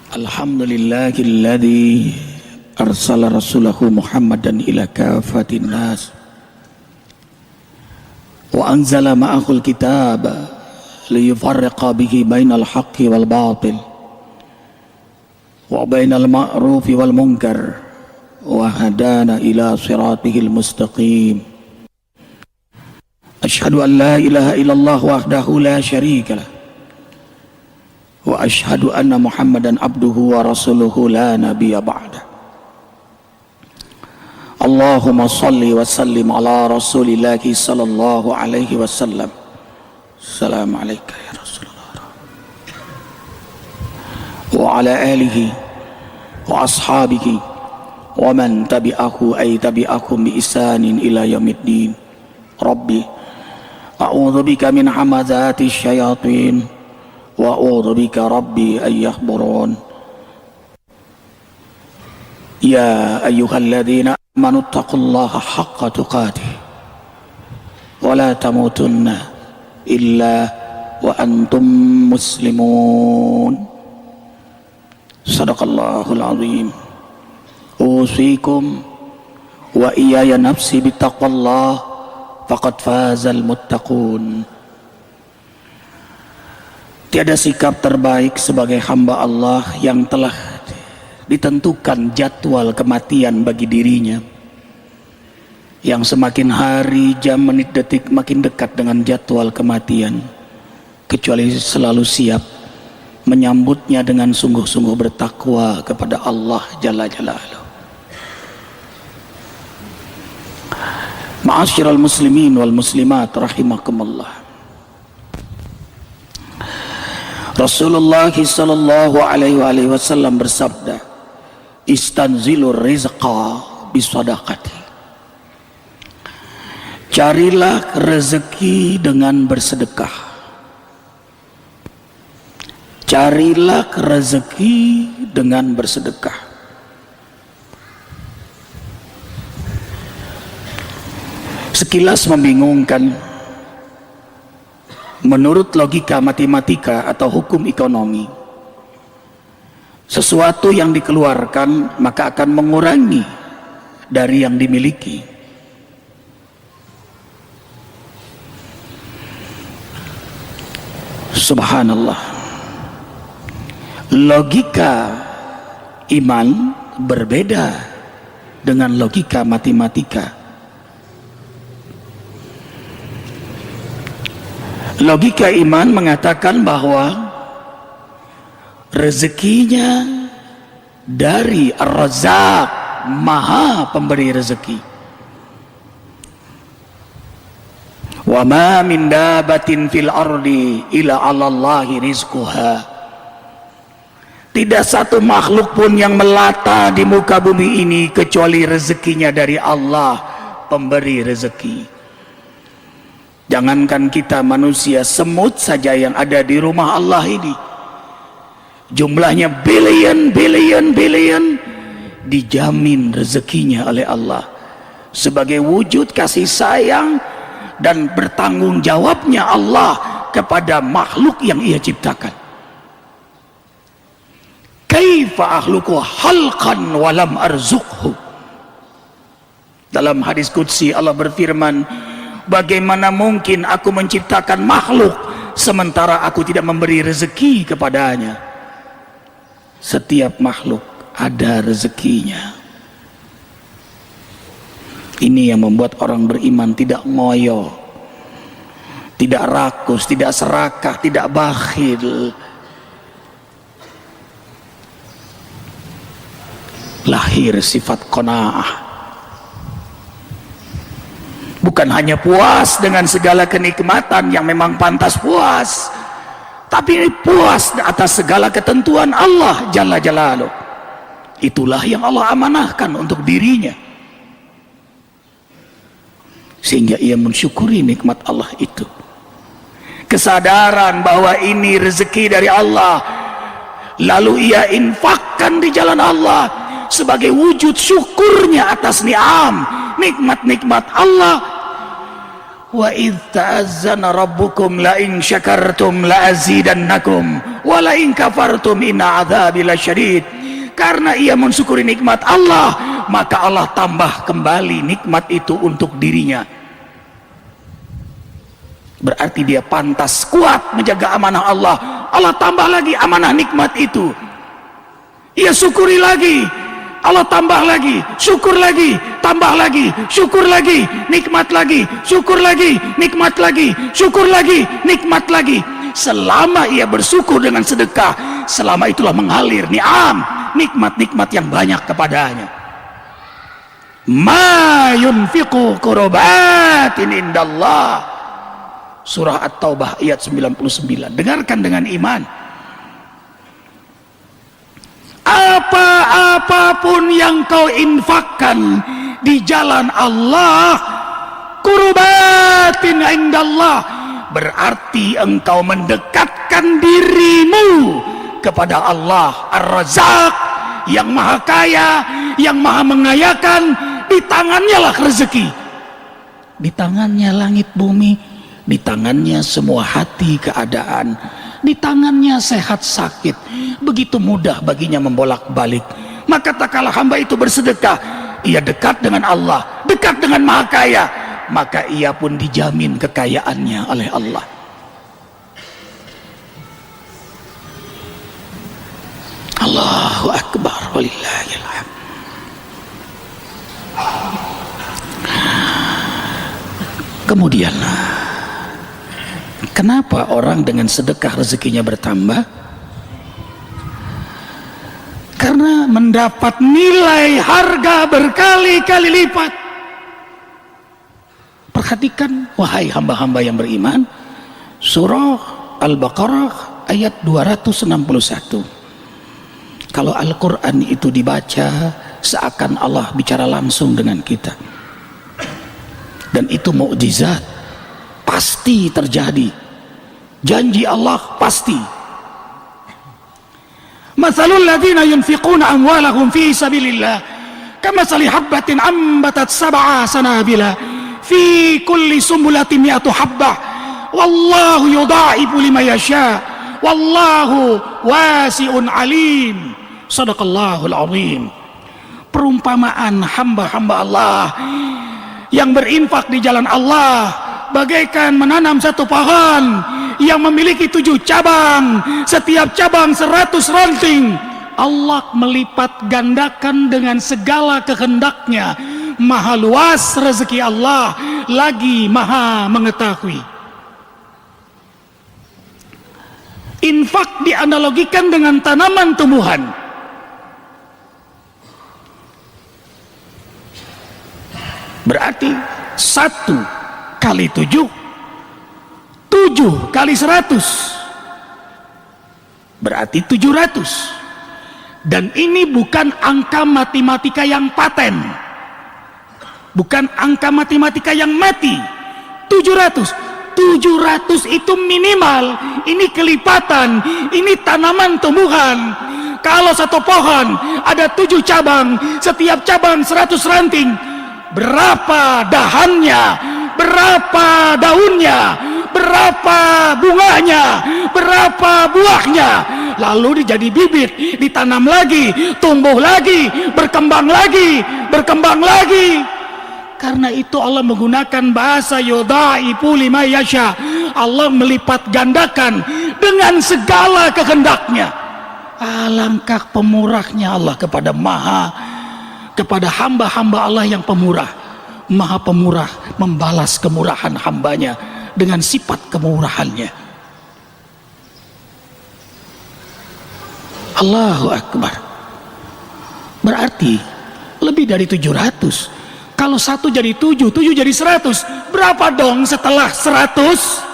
Alhamdulillahilladzi arsala rasulahu Muhammadan ila kafatin nas wa anzala ma'ahul kitaba liyufarriqa bihi bainal haqqi wal batil wa bainal ma'rufi wal munkar wa hadana ila siratihil mustaqim. Asyhadu an la ilaha illallah wahdahu la syarika lah wa asyhadu anna Muhammadan abduhu wa rasuluhu la nabiyya ba'da. Allahumma salli wa sallim ala rasulillah sallallahu alaihi wasallam. Assalamu alayka ya Rasulullah wa ala alihi wa ashabihi wa man tabi'ahu ay tabi'akum bi isanin ila yaumiddin. Rabbi a'udzu bika min hamazati syayatin wa a'udzu bika rabbi an yahburun. Ya ayyuhalladzina amanu taqullaha haqqa tuqatih wa la tamutunna illa wa antum muslimun. Sadaqallahul azim. Usikum wa iyaya nafsi bittaqwallah faqad fazal muttaqun. Tiada sikap terbaik sebagai hamba Allah yang telah ditentukan jadwal kematian bagi dirinya, yang semakin hari, jam, menit, detik makin dekat dengan jadwal kematian, kecuali selalu siap menyambutnya dengan sungguh-sungguh bertakwa kepada Allah Jalla Jalaluhu. Ma'asyiral muslimin wal muslimat rahimakumullah. Rasulullah sallallahu alaihi wasallam bersabda, istanzilur rizqa bisadaqati. Carilah rezeki dengan bersedekah. Carilah rezeki dengan bersedekah. Sekilas membingungkan. Menurut logika matematika atau hukum ekonomi, sesuatu yang dikeluarkan maka akan mengurangi dari yang dimiliki. Subhanallah. Logika iman berbeda dengan logika matematika. Logika iman mengatakan bahwa rezekinya dari Ar-Razzaq, Maha Pemberi rezeki. Wa ma min dabatin fil ardi illa 'alallahi rizquha. Tidak satu makhluk pun yang melata di muka bumi ini kecuali rezekinya dari Allah, Pemberi rezeki. Jangankan kita manusia, semut saja yang ada di rumah Allah ini jumlahnya billion dijamin rezekinya oleh Allah sebagai wujud kasih sayang dan bertanggung jawabnya Allah kepada makhluk yang Ia ciptakan. Kaifa akhluqu halqan wa lam arzuqhu. Dalam hadis qudsi Allah berfirman, bagaimana mungkin aku menciptakan makhluk sementara aku tidak memberi rezeki kepadanya? Setiap makhluk ada rezekinya. Ini yang membuat orang beriman tidak ngoyo, tidak rakus, tidak serakah, tidak bakhil. Lahir sifat qanaah. Bukan hanya puas dengan segala kenikmatan yang memang pantas puas, tapi puas atas segala ketentuan Allah Jalla Jalaluhu. Itulah yang Allah amanahkan untuk dirinya, sehingga ia mensyukuri nikmat Allah itu. Kesadaran bahwa ini rezeki dari Allah, lalu ia infakkan di jalan Allah sebagai wujud syukurnya atas nikmat-nikmat Allah. Wa idh ta'azzana rabbukum la in syakartum la azidannakum wala in kafartum inna adzabi lasyadid. Karena ia mensyukuri nikmat Allah, maka Allah tambah kembali nikmat itu untuk dirinya. Berarti dia pantas kuat menjaga amanah Allah. Allah tambah lagi amanah nikmat itu. Ia syukuri lagi, Allah tambah lagi, syukur lagi, tambah lagi, syukur lagi, nikmat lagi, syukur lagi, nikmat lagi, syukur lagi, nikmat lagi. Selama ia bersyukur dengan sedekah, selama itulah mengalir ni'am, nikmat-nikmat yang banyak kepadanya. Ma yunfiqu qurbatin indallah. Surah At-Taubah ayat 99. Dengarkan dengan iman. Apa-apapun yang kau infakkan di jalan Allah, qurbatin indallah, berarti engkau mendekatkan dirimu kepada Allah Ar-Razzaq, yang maha kaya, yang maha mengayakan. Di tangannya lah rezeki, di tangannya langit bumi, di tangannya semua hati keadaan, di tangannya sehat sakit. Begitu mudah baginya membolak-balik. Maka tak kalah hamba itu bersedekah, ia dekat dengan Allah, dekat dengan maha kaya, maka ia pun dijamin kekayaannya oleh Allah. Allahu Akbar, walillahil hamd. Kemudian, kenapa orang dengan sedekah rezekinya bertambah? Karena mendapat nilai harga berkali-kali lipat. Perhatikan wahai hamba-hamba yang beriman, surah Al-Baqarah ayat 261. Kalau Al-Quran itu dibaca, seakan Allah bicara langsung dengan kita. Dan itu mukjizat, pasti terjadi. Janji Allah pasti. Mathalul ladzina yunfiquna amwalahum fi sabilillah kamathali habbatin ambatat sab'a sanabila fi kulli sumbulatin mi'atu habbah wallahu yudha'ifu liman yasha wallahu wasi'un alim. Shadaqallahul azim. Perumpamaan hamba-hamba Allah yang berinfak di jalan Allah bagaikan menanam satu pohon yang memiliki 7 cabang, setiap cabang 100 ranting. Allah melipat gandakan dengan segala kehendaknya. Maha luas rezeki Allah, lagi maha mengetahui. Infak dianalogikan dengan tanaman tumbuhan. Berarti 1 kali 7, 7 kali 100, berarti 700. Dan ini bukan angka matematika yang paten, bukan angka matematika yang mati. 700 itu minimal. Ini kelipatan, ini tanaman tumbuhan. Kalau satu pohon ada 7 cabang, setiap cabang 100 ranting, berapa dahannya, berapa daunnya, berapa bunganya, berapa buahnya, lalu dijadi bibit, ditanam lagi, tumbuh lagi, berkembang lagi, berkembang lagi. Karena itu Allah menggunakan bahasa yudha'ifu liman yasha. Allah melipat gandakan dengan segala kehendaknya. Alangkah pemurahnya Allah kepada hamba-hamba Allah yang pemurah. Maha pemurah, membalas kemurahan hambanya dengan sifat kemurahannya. Allahu Akbar. Berarti lebih dari 700. Kalau 1 jadi 7, 7 jadi 100, berapa dong setelah 100?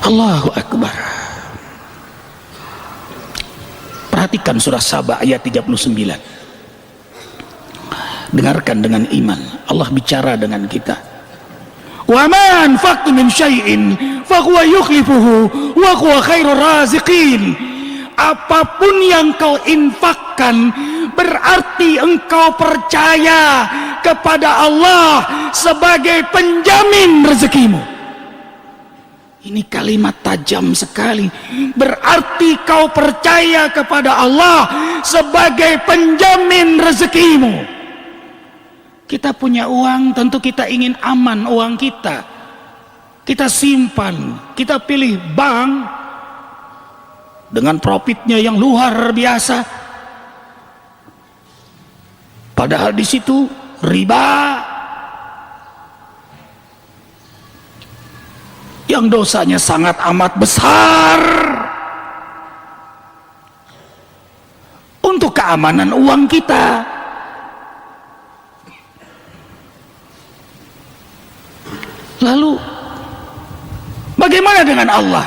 Allahu Akbar. Perhatikan surah Saba ayat 39. Dengarkan dengan iman. Allah bicara dengan kita. Wa ma anfaqtum min syai'in fa huwa yukhlifuhu wa huwa khairur raziqin. Apapun yang kau infakkan berarti engkau percaya kepada Allah sebagai penjamin rezekimu. Ini kalimat tajam sekali. Berarti kau percaya kepada Allah sebagai penjamin rezekimu. Kita punya uang, tentu kita ingin aman uang kita. Kita simpan, kita pilih bank dengan profitnya yang luar biasa. Padahal di situ riba yang dosanya sangat amat besar. Untuk keamanan uang kita, lalu bagaimana dengan Allah?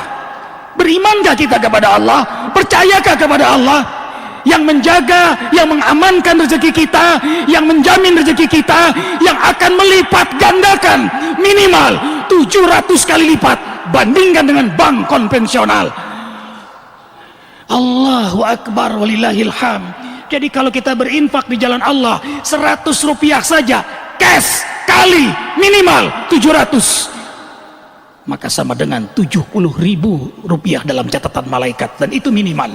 Berimankah kita kepada Allah? Percayakah kepada Allah yang menjaga, yang mengamankan rezeki kita, yang menjamin rezeki kita, yang akan melipat gandakan minimal 700 kali lipat bandingkan dengan bank konvensional. Allahu Akbar walillahil hamd. Jadi kalau kita berinfak di jalan Allah 100 rupiah saja cash kali minimal 700, maka sama dengan 70.000 rupiah dalam catatan malaikat, dan itu minimal.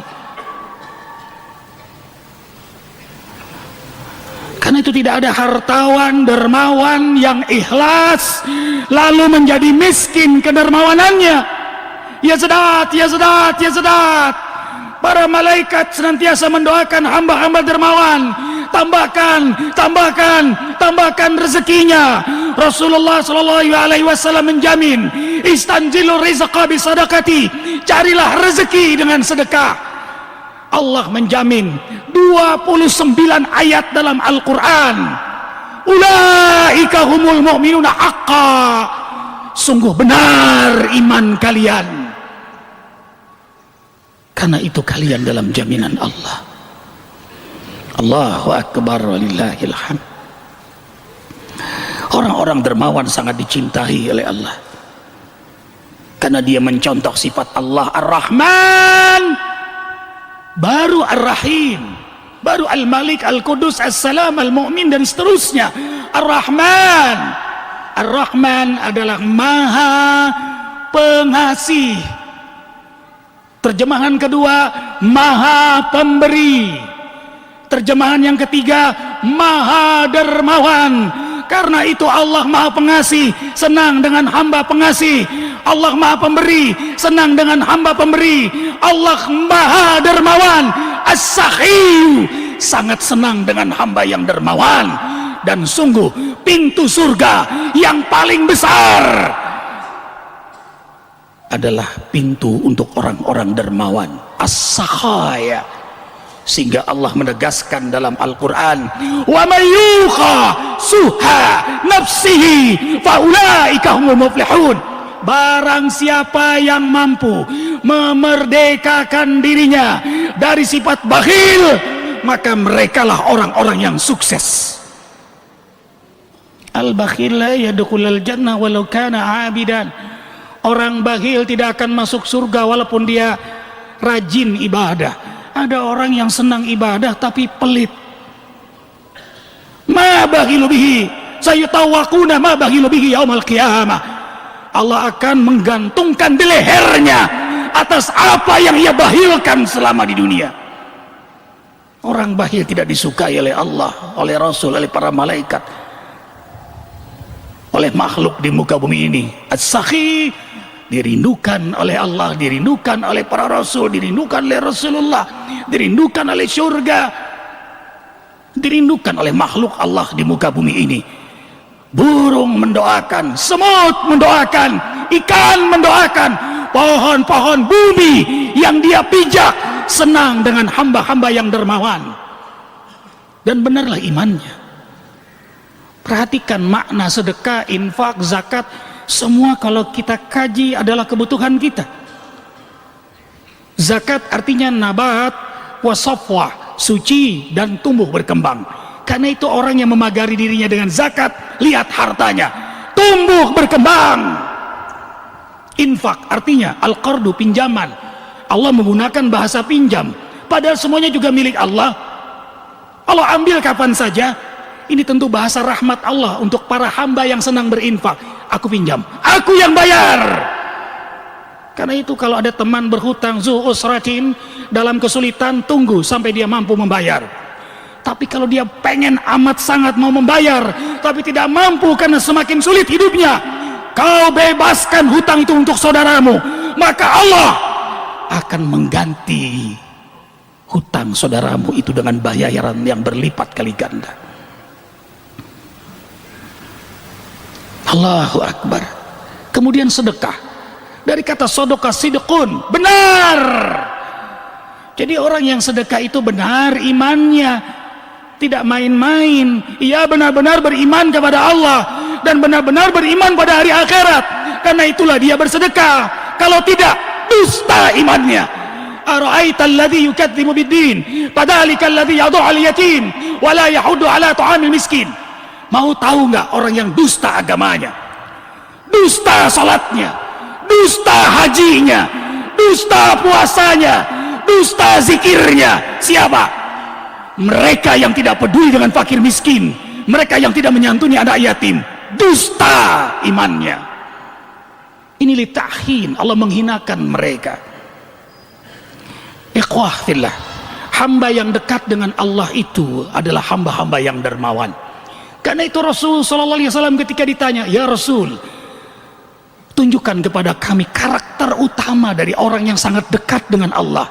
Karena itu tidak ada hartawan dermawan yang ikhlas lalu menjadi miskin kedermawanannya. Ya Sadat, ya Sadat, ya Sadat. Para malaikat senantiasa mendoakan hamba-hamba dermawan, tambahkan, tambahkan, tambahkan rezekinya. Rasulullah SAW menjamin, istanzilu rizqa bisadaqati, carilah rezeki dengan sedekah. Allah menjamin 29 ayat dalam Al-Quran. Ulaika humul mu'minuna haqqa, sungguh benar iman kalian, karena itu kalian dalam jaminan Allah. Allahu Akbar walillahil hamd. Orang-orang dermawan sangat dicintai oleh Allah karena dia mencontoh sifat Allah Ar-Rahman, baru Ar-Rahim, baru Al-Malik, Al-Qudus, As-Salam, Al-Mu'min, dan seterusnya. Ar-Rahman, Ar-Rahman adalah Maha Pengasih. Terjemahan kedua, Maha Pemberi. Terjemahan yang ketiga, Maha Dermawan. Karena itu Allah Maha Pengasih, senang dengan hamba pengasih. Allah Maha Pemberi, senang dengan hamba pemberi. Allah Maha Dermawan, As-Sakhiyu, sangat senang dengan hamba yang dermawan. Dan sungguh pintu surga yang paling besar adalah pintu untuk orang-orang dermawan, As-Sakhaya. Sehingga Allah menegaskan dalam Al-Quran, wa may yuqa suha nafsihi faulaika humul muflihun. Barang siapa yang mampu memerdekakan dirinya dari sifat bakhil, maka merekalah orang-orang yang sukses. Al-bakhil la yadkhulul jannah walau kana 'abidan. Orang bakhil tidak akan masuk surga walaupun dia rajin ibadah. Ada orang yang senang ibadah tapi pelit. Ma bakhilu bihi sayutawaquna ma bakhilu bihi yaumal qiyamah. Allah akan menggantungkan di lehernya atas apa yang ia bakhilkan selama di dunia. Orang bakhil tidak disukai oleh Allah, oleh Rasul, oleh para malaikat, oleh makhluk di muka bumi ini. As-Sakhi dirindukan oleh Allah, dirindukan oleh para rasul, dirindukan oleh Rasulullah, dirindukan oleh surga, dirindukan oleh makhluk Allah di muka bumi ini. Burung mendoakan, semut mendoakan, ikan mendoakan, pohon-pohon bumi yang dia pijak senang dengan hamba-hamba yang dermawan. Dan benarlah imannya. Perhatikan makna sedekah, infak, zakat, semua kalau kita kaji adalah kebutuhan kita. Zakat artinya nabat wasafwa, suci dan tumbuh berkembang. Karena itu orang yang memagari dirinya dengan zakat, lihat hartanya tumbuh berkembang. Infak artinya al-qardu, pinjaman. Allah menggunakan bahasa pinjam, padahal semuanya juga milik Allah. Allah ambil kapan saja. Ini tentu bahasa rahmat Allah untuk para hamba yang senang berinfak. Aku pinjam, aku yang bayar. Karena itu kalau ada teman berhutang zu usratin, dalam kesulitan, tunggu sampai dia mampu membayar. Tapi kalau dia pengen amat sangat mau membayar tapi tidak mampu karena semakin sulit hidupnya, kau bebaskan hutang itu untuk saudaramu, maka Allah akan mengganti hutang saudaramu itu dengan bayaran yang berlipat kali ganda. Allahu Akbar. Kemudian sedekah. Dari kata sodokah sidqun, benar. Jadi orang yang sedekah itu benar imannya, tidak main-main. Ia benar-benar beriman kepada Allah dan benar-benar beriman pada hari akhirat. Karena itulah dia bersedekah. Kalau tidak, dusta imannya. Ara'aita alladhi yukadzibu biddin fadzalika alladhi yad'u'al yatim wa la yahuddu 'ala ta'amil miskin. Mau tahu nggak orang yang dusta agamanya, dusta salatnya, dusta hajinya, dusta puasanya, dusta zikirnya? Siapa? Mereka yang tidak peduli dengan fakir miskin, mereka yang tidak menyantuni anak yatim. Dusta imannya. Ini lita'hin, Allah menghinakan mereka. Ikhwah fillah, hamba yang dekat dengan Allah itu adalah hamba-hamba yang dermawan. Karena itu Rasul SAW ketika ditanya, ya Rasul, tunjukkan kepada kami karakter utama dari orang yang sangat dekat dengan Allah.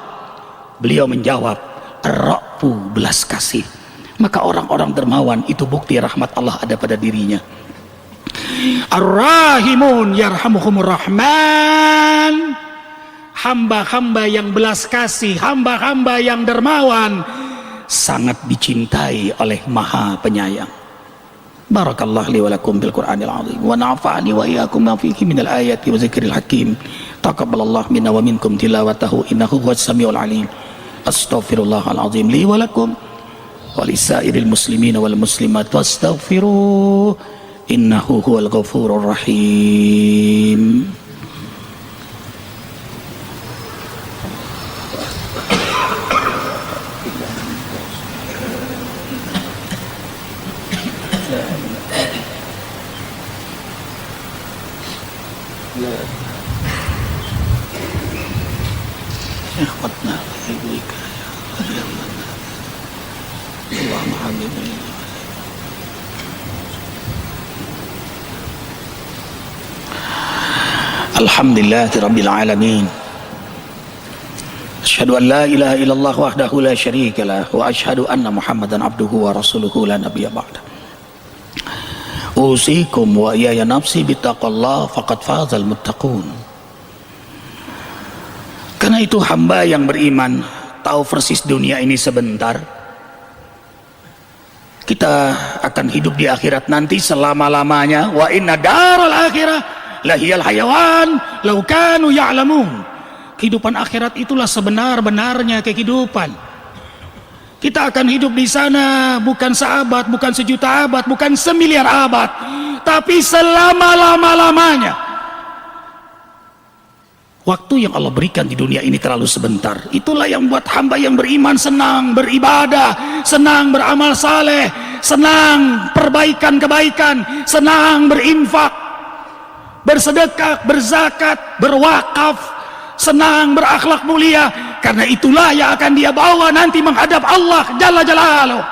Beliau menjawab, ar-ra'fu, belas kasih. Maka orang-orang dermawan itu bukti rahmat Allah ada pada dirinya. Ar-rahimun yarhamuhumur rahman. Hamba-hamba yang belas kasih, hamba-hamba yang dermawan sangat dicintai oleh Maha Penyayang. Barakallahu li wa lakum bil Qur'anil azim wa nafa'ani wa iyyakum ma fihi minal ayati wa zikril hakim. Taqabbalallahu minna wa minkum tilawatahu innahu huwas samiul alim. Astaghfirullahal azim li wa lakum wa lisairil muslimina wal muslimat wastaghfiruh innahu huwal ghafurur rahim. Ikhwatna ilaika ya Allah mahabibina. Alhamdulillahi rabbil alamin. Asyhadu an la ilaha illallah wahdahu la syarika lah wa asyhadu anna Muhammadan abduhu wa rasuluhu la nabiyya ba'da. Usikum wa iyaya nafsi bittaqallah faqad fazal muttaqun. Karena itu hamba yang beriman tahu persis dunia ini sebentar. Kita akan hidup di akhirat nanti selama-lamanya. Wa inna daral akhirah lahiyal hayawan law kanu ya'lamun. Kehidupan akhirat itulah sebenar-benarnya kehidupan. Kita akan hidup di sana bukan seabad, bukan sejuta abad, bukan semiliar abad, tapi selama-lama-lamanya. Waktu yang Allah berikan di dunia ini terlalu sebentar. Itulah yang buat hamba yang beriman senang beribadah, senang beramal saleh, senang perbaikan kebaikan, senang berinfak, bersedekah, berzakat, berwakaf, senang berakhlak mulia. Karena itulah yang akan dia bawa nanti menghadap Allah Jalla Jalaluh.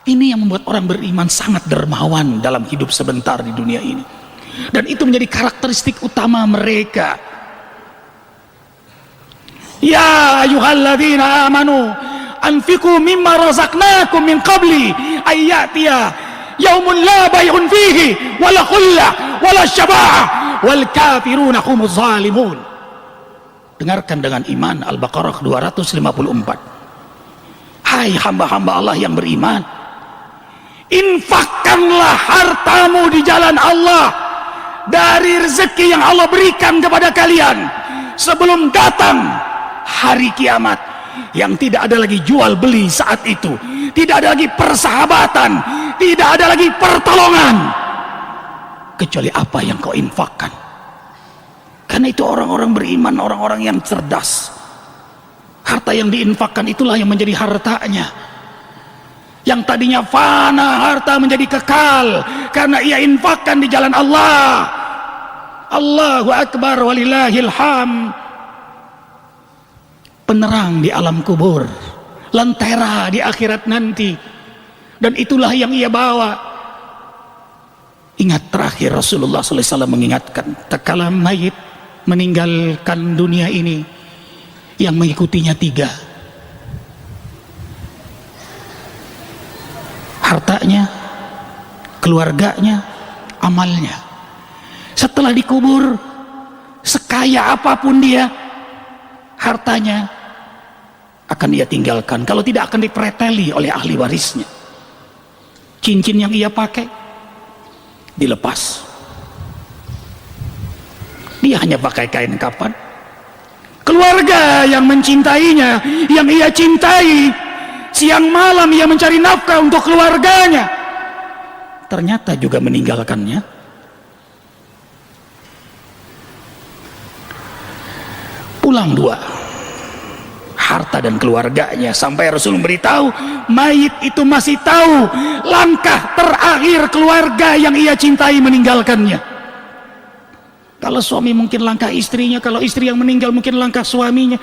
Ini yang membuat orang beriman sangat dermawan dalam hidup sebentar di dunia ini. Dan itu menjadi karakteristik utama mereka. Ya ayyuhalladzina amanu anfiqu mimma razaqnakum min qabli ayyatiya yaumun la bay'un fihi wala khullah wala syafa'ah wal kafiruna humuz zalimun. Dengarkan dengan iman, Al-Baqarah 254. Hai hamba-hamba Allah yang beriman, infakkanlah hartamu di jalan Allah dari rezeki yang Allah berikan kepada kalian sebelum datang hari kiamat, yang tidak ada lagi jual beli saat itu, tidak ada lagi persahabatan, tidak ada lagi pertolongan kecuali apa yang kau infakkan. Karena itu orang-orang beriman, orang-orang yang cerdas, harta yang diinfakkan itulah yang menjadi hartanya. Yang tadinya fana, harta menjadi kekal karena ia infakkan di jalan Allah. Allahu Akbar walillahil ham. Penerang di alam kubur, lentera di akhirat nanti, dan itulah yang ia bawa. Ingat terakhir Rasulullah SAW mengingatkan, tatkala mayit meninggalkan dunia ini, yang mengikutinya 3: hartanya, keluarganya, amalnya. Setelah dikubur, sekaya apapun dia, hartanya akan ia tinggalkan. Kalau tidak, akan dipreteli oleh ahli warisnya. Cincin yang ia pakai dilepas, dia hanya pakai kain kafan. Keluarga yang mencintainya, yang ia cintai, siang malam ia mencari nafkah untuk keluarganya, ternyata juga meninggalkannya. Pulang 2, harta dan keluarganya, sampai Rasul memberitahu mayit itu masih tahu langkah terakhir keluarga yang ia cintai meninggalkannya. Kalau suami mungkin langkah istrinya, kalau istri yang meninggal mungkin langkah suaminya,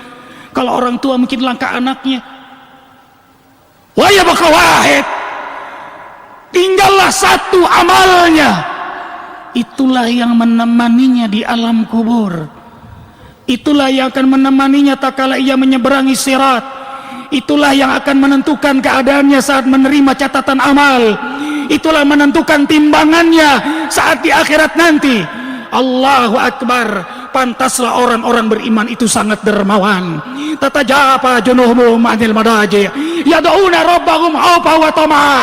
kalau orang tua mungkin langkah anaknya. Wa yabqa wahid, tinggallah satu, amalnya. Itulah yang menemaninya di alam kubur. Itulah yang akan menemaninya tatkala ia menyeberangi sirat. Itulah yang akan menentukan keadaannya saat menerima catatan amal. Itulah menentukan timbangannya saat di akhirat nanti. Allahu Akbar. Pantaslah orang-orang beriman itu sangat dermawan. Tatajapa junuhum 'anil madaji yad'una rabbahum khawfan wa tama'a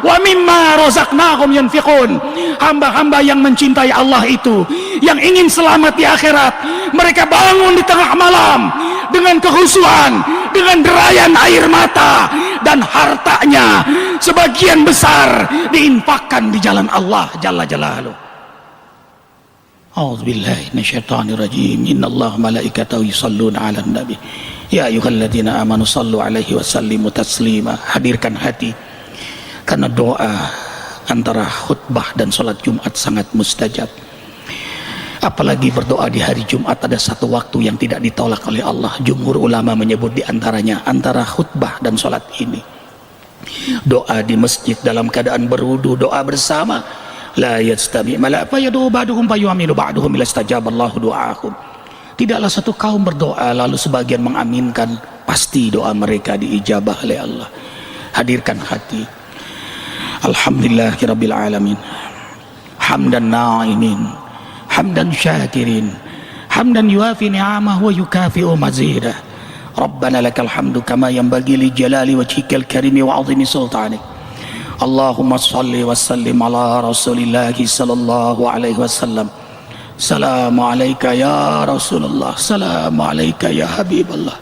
wa mimma razaqnahum yunfiqun. Hamba-hamba yang mencintai Allah itu, yang ingin selamat di akhirat, mereka bangun di tengah malam dengan kehusuan, dengan derayan air mata, dan hartanya sebagian besar diinfakkan di jalan Allah Jalla Jalaluhu. A'udzubillahi minasyaitonir rajim. Innallaha malaikatahu yusholluna 'alan nabi. Ya ayyuhalladzina amanu shallu 'alaihi wa sallimu taslima. Hadirkan hati, karena doa antara khutbah dan sholat Jumat sangat mustajab. Apalagi berdoa di hari Jumat, ada satu waktu yang tidak ditolak oleh Allah. Jumhur ulama menyebut di antaranya antara khutbah dan sholat ini. Doa di masjid dalam keadaan berwudu, doa bersama. La yastami mala fa yadu ba'duhum fa yu'minu ba'duhum ila istajaballahu du'aakum. Tidaklah satu kaum berdoa lalu sebagian mengaminkan, pasti doa mereka diijabah oleh Allah. Hadirkan hati. Alhamdulillahirabbil alamin. Hamdan na'imin, hamdan syakirin, hamdan yuafi ni'amahu wa yukafi'u mazidah. Rabbana lakal hamdu kama yanbaghi li jalali wajhikal karimi wa 'azimi sultanik. Allahumma salli wa sallim ala rasulillahi sallallahu alaihi wasallam. Salamu alayka ya Rasulullah, salamu alayka ya Habiballah,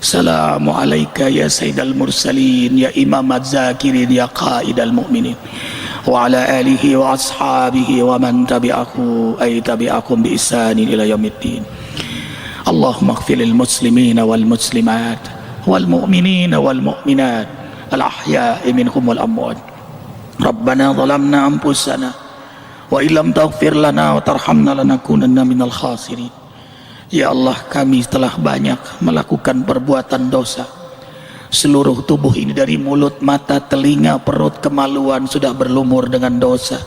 salamu alayka ya Sayyidal Mursalin, ya Imam Az-Zakirin, ya Qaidal Mu'minin, wa ala alihi wa ashabihi wa man tabi'akum bi ihsanin ila yaumiddin. Allahumma ighfir lil muslimina wal muslimat wal mu'minina wal mu'minat al-ahya'i minhum wal amwat. Rabbana zalamna anfusana wa illam taghfir lana wa tarhamna lanakunanna minal khasirin. Ya Allah, kami telah banyak melakukan perbuatan dosa. Seluruh tubuh ini dari mulut, mata, telinga, perut, kemaluan sudah berlumur dengan dosa.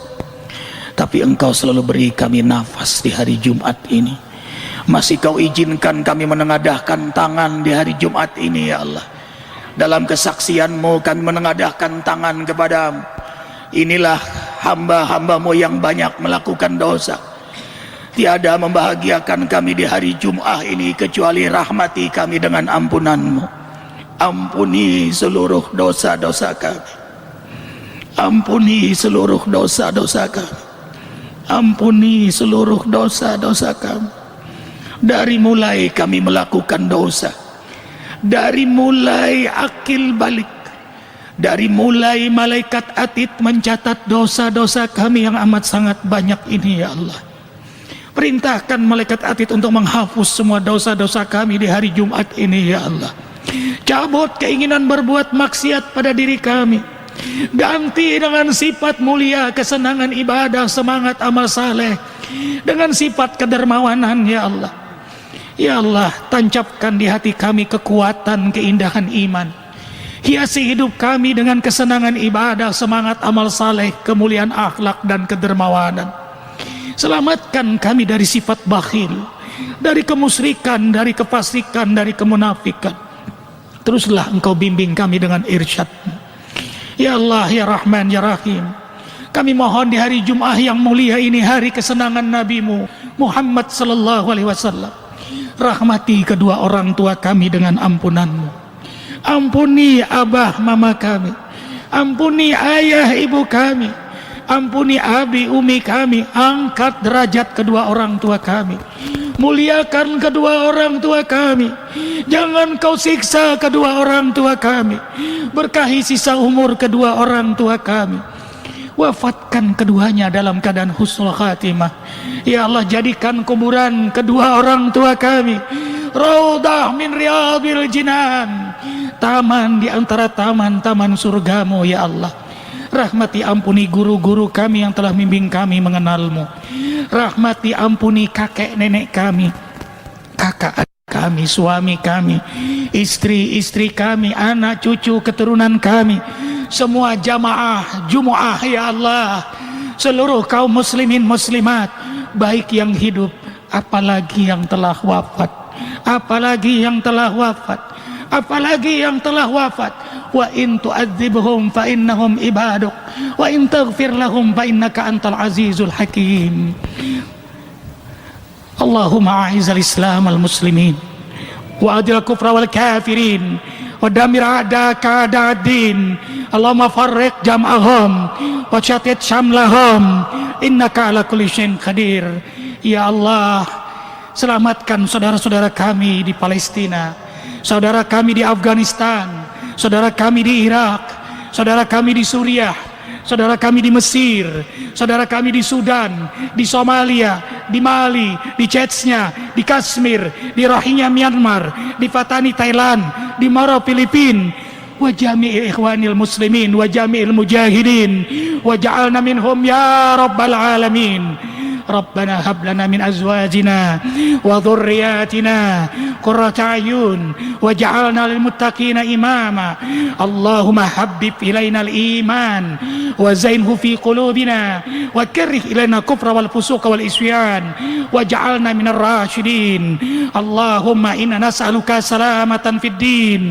Tapi Engkau selalu beri kami nafas di hari Jumat ini. Masih Kau izinkan kami menengadahkan tangan di hari Jumat ini, ya Allah. Dalam kesaksian-Mu kami menengadahkan tangan kepadamu. Inilah hamba-hamba-Mu yang banyak melakukan dosa. Tiada membahagiakan kami di hari Jum'ah ini kecuali rahmati kami dengan ampunan-Mu. Ampuni seluruh dosa-dosa kami. Ampuni seluruh dosa-dosa kami. Ampuni seluruh dosa-dosa kami. Dari mulai kami melakukan dosa, dari mulai akil balik, dari mulai malaikat atid mencatat dosa-dosa kami yang amat sangat banyak ini, ya Allah. Perintahkan malaikat atid untuk menghapus semua dosa-dosa kami di hari Jumat ini, ya Allah. Cabut keinginan berbuat maksiat pada diri kami. Ganti dengan sifat mulia, kesenangan ibadah, semangat amal saleh, dengan sifat kedermawanan ya Allah. Ya Allah, tancapkan di hati kami kekuatan, keindahan iman. Hiasi hidup kami dengan kesenangan ibadah, semangat amal saleh, kemuliaan akhlak dan kedermawanan. Selamatkan kami dari sifat bakhil, dari kemusyrikan, dari kefasikan, dari kemunafikan. Teruslah Engkau bimbing kami dengan irsyad. Ya Allah, ya Rahman, ya Rahim, kami mohon di hari Jum'ah yang mulia ini, hari kesenangan Nabi-Mu Muhammad sallallahu alaihi wasallam, rahmati kedua orang tua kami dengan ampunan-Mu. Ampuni abah mama kami, ampuni ayah ibu kami, ampuni abi umi kami, angkat derajat kedua orang tua kami, muliakan kedua orang tua kami, jangan Kau siksa kedua orang tua kami, berkahi sisa umur kedua orang tua kami, wafatkan keduanya dalam keadaan husnul khatimah. Ya Allah, jadikan kuburan kedua orang tua kami raudhah min riyadil jinan, taman di antara taman-taman surgamu ya Allah. Rahmati ampuni guru-guru kami yang telah membimbing kami mengenal-Mu. Rahmati ampuni kakek nenek kami, kakak adik kami, suami kami, istri-istri kami, anak cucu keturunan kami, semua jamaah Jumu'ah ya Allah, seluruh kaum muslimin muslimat, baik yang hidup apalagi yang telah wafat, apalagi yang telah wafat, apalagi yang telah wafat. Wa in tu'adzibhum fa innahum ibaduk wa in taghfir lahum fa innaka antal azizul hakim. Allahumma a'izal islam al muslimin wa adil kufra wal kafirin wa damir a'daka a'dad-din. Allahumma farriq jam'ahum wa syatit syamlahum innaka ala kulli syai'in qadir. Ya Allah, selamatkan saudara-saudara kami di Palestina, saudara kami di Afghanistan, saudara kami di Irak, saudara kami di Suriah, saudara kami di Mesir, saudara kami di Sudan, di Somalia, di Mali, di Chechnya, di Kashmir, di Rohingya Myanmar, di Patani Thailand, di Moro Filipina, wa jami'i ikhwanil muslimin wa jami'il mujahidin wa ja'alna minhum ya rabbal alamin. Rabbana hab lana min azwajina wa dhurriyyatina qurrata a'yun waj'alna lil muttaqina imama. Allahumma habbib ilaina al iman wa zainhu fi qulubina wa karrih ilaina kufra wal fusuqa wal isyan waj'alna minar rasyidin. Allahumma inna nas'aluka salamatan fid din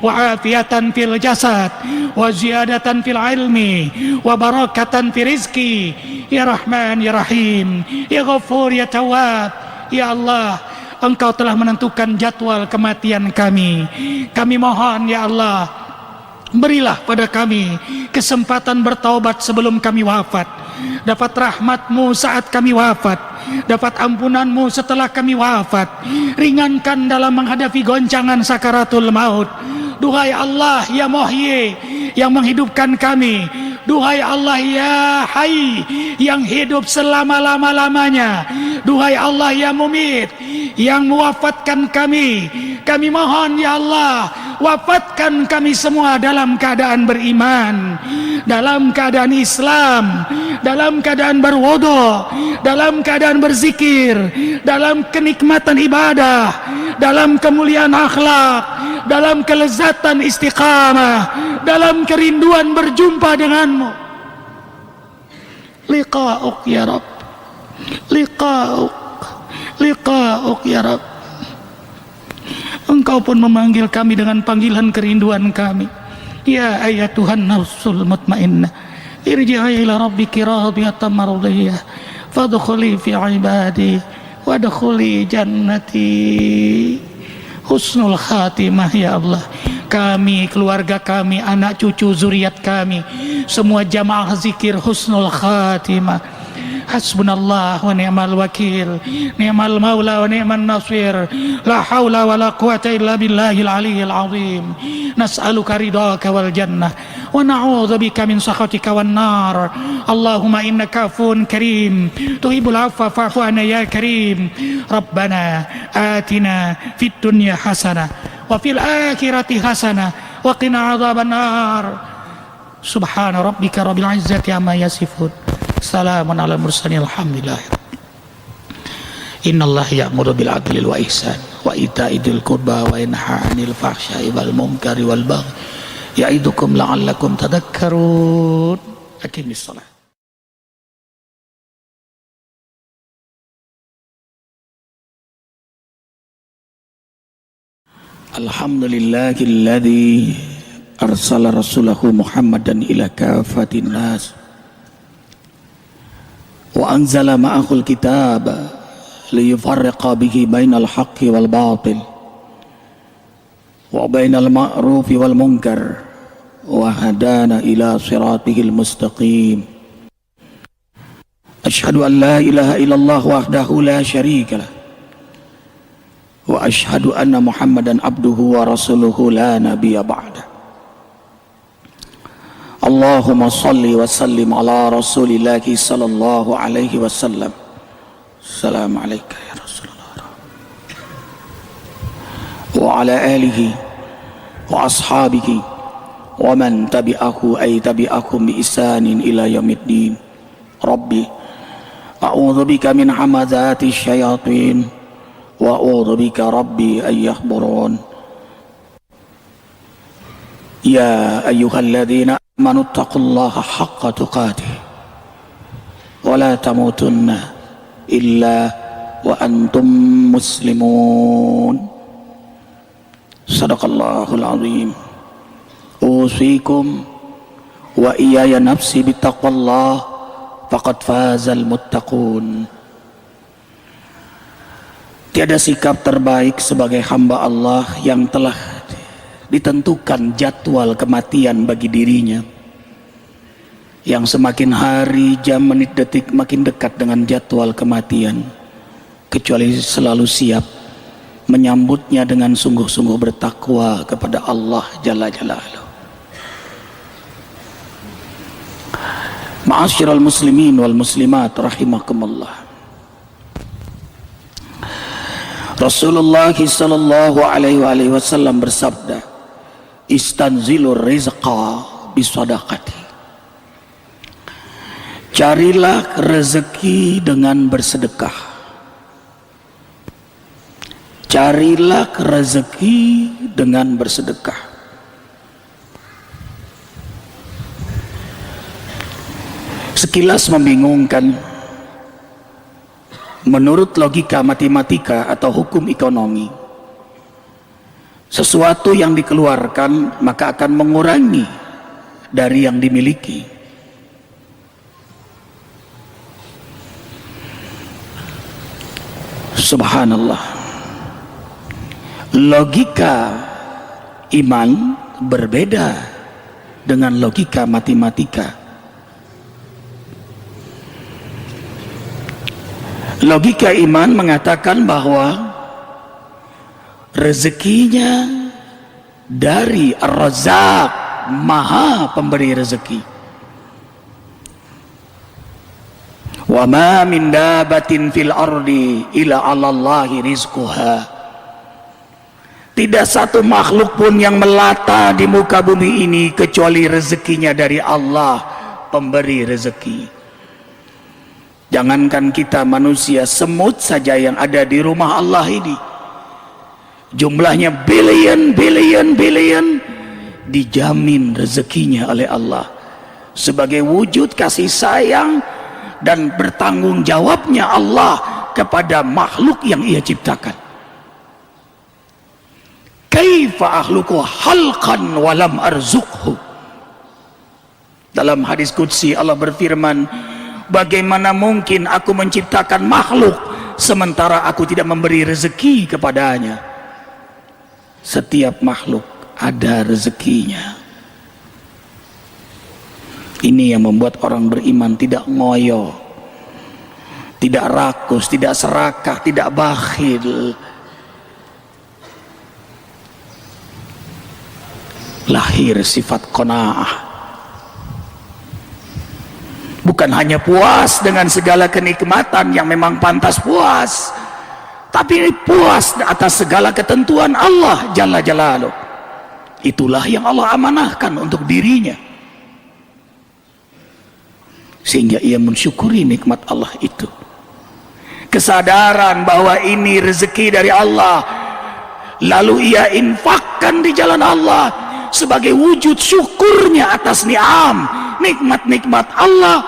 wa afiyatan fil jasad wa ziyadatan fil ilmi wa barakatan fi rizqi ya Rahman ya Rahim ya Ghafur ya Tawwab. Ya Allah, Engkau telah menentukan jadwal kematian kami. Kami mohon ya Allah, berilah pada kami kesempatan bertaubat sebelum kami wafat, dapat rahmat-Mu saat kami wafat, dapat ampunan-Mu setelah kami wafat, ringankan dalam menghadapi goncangan sakaratul maut. Duhai Allah ya Muhyi, yang menghidupkan kami, duhai Allah ya Hayy, yang hidup selama-lama-lamanya, duhai Allah ya Mumit, yang mewafatkan kami. Kami mohon ya Allah, wafatkan kami semua dalam keadaan beriman, dalam keadaan Islam, dalam keadaan berwudu, dalam keadaan berzikir, dalam kenikmatan ibadah, dalam kemuliaan akhlak, dalam kelezatan istiqamah, dalam kerinduan berjumpa denganmu. Liqa'uk ya Rabb, liqa'uk, liqa'uk ya Rabb. Engkau pun memanggil kami dengan panggilan kerinduan kami. Ya ayatuhan nafsul mutmainnah, irji'i ila rabbiki radiyatan mardiyah fadkhuli fi ibadi wadkhuli jannati. Husnul khatimah ya Allah. Kami, keluarga kami, anak cucu zuriat kami, semua jamaah zikir husnul khatimah. Hasbunallah wa ni'mal wakil, ni'mal maula wa ni'man nasir, la hawla wa la quwata illa billahil aliyyil azim. Nas'aluka ridhaka wal jannah wa na'udzubika min sakhatika wan nar. Allahumma innaka afuwun karim tuhibbul afwa fa'fu anna ya karim. Rabbana atina fid dunya hasanah wa fil akhirati hasanah wa qina adzaban nar. Subhana rabbika rabbil izzati amma yasifun. Salamun alal mursalin alhamdulillah. Innallaha ya'muru bil adli wal ihsan wa ita'i dzil qurba wa yanha 'anil fahsya'i wal munkari wal baghi ya'idukum la'allakum tadhakkarun. Aqimis shalah. Alhamdulillahilladzi arsala rasulahu Muhammadan ila kafatin nas wa anzala ma'ahul kitaba liyufarriqa bihi bainal haqqi wal batil wa bainal ma'rufi wal munkar wa hadana ila siratihil mustaqim. Asyhadu an la ilaha illallah wahdahu la syarika lah wa asyhadu anna Muhammadan abduhu wa rasuluhu la nabiyya ba'da. Allahumma salli wa sallim ala rasulillahi sallallahu alaihi wasallam. Assalamualaikum ya Rasulullah wa ala alihi wa ashabihi wa man tabi'ahu ay tabi'akum bi isanin ila yaumiddin. Rabbi a'udzu bika min hamazati syayatin wa a'udzu bika rabbi ay yahburun. Ya ayyuhalladzina amanu taqullaha haqqa tuqatih wa la tamutunna illa wa antum muslimun. Sadaqallahul azim. Usikum wa iyaya nafsi bittaqwallah faqad fazal muttaqun. Tiada sikap terbaik sebagai hamba Allah yang telah ditentukan jadwal kematian bagi dirinya, yang semakin hari, jam, menit, detik makin dekat dengan jadwal kematian, kecuali selalu siap menyambutnya dengan sungguh-sungguh bertakwa kepada Allah Jalla Jalaluhu. Ma'asyiral muslimin wal muslimat rahimakumullah. Rasulullah sallallahu alaihi wasallam bersabda, istanzilur rizqa bisadaqati. Carilah rezeki dengan bersedekah. Carilah rezeki dengan bersedekah. Sekilas membingungkan. Menurut logika matematika atau hukum ekonomi, sesuatu yang dikeluarkan maka akan mengurangi dari yang dimiliki. Subhanallah. Logika iman berbeda dengan logika matematika. Logika iman mengatakan bahwa rezekinya dari Ar-Razzaq, Maha pemberi rezeki. Wa ma min dabatin fil ardi illa 'alallahi rizquha. Tidak satu makhluk pun yang melata di muka bumi ini kecuali rezekinya dari Allah, pemberi rezeki. Jangankan kita manusia, semut saja yang ada di rumah Allah ini jumlahnya billion dijamin rezekinya oleh Allah sebagai wujud kasih sayang dan bertanggung jawabnya Allah kepada makhluk yang Ia ciptakan. Kaifa akhluqu halqan walam arzuqhu. Dalam hadis qudsi Allah berfirman, bagaimana mungkin aku menciptakan makhluk sementara aku tidak memberi rezeki kepadanya. Setiap makhluk ada rezekinya. Ini yang membuat orang beriman tidak ngoyo, tidak rakus, tidak serakah, tidak bakhil. Lahir sifat qanaah. Bukan hanya puas dengan segala kenikmatan yang memang pantas puas, tapi puas atas segala ketentuan Allah Jalla Jalaluhu. Itulah yang Allah amanahkan untuk dirinya. sehingga ia mensyukuri nikmat Allah itu. Kesadaran bahwa ini rezeki dari Allah, lalu ia infakkan di jalan Allah sebagai wujud syukurnya atas ni'am, nikmat-nikmat Allah.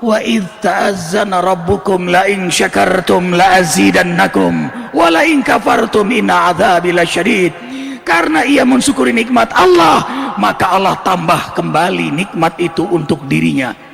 Wa idh ta'azzana rabbukum la in syakartum la azidannakum wa la in kafartum inna adzabi lasyadid. Karena ia mensyukuri nikmat Allah, maka Allah tambah kembali nikmat itu untuk dirinya.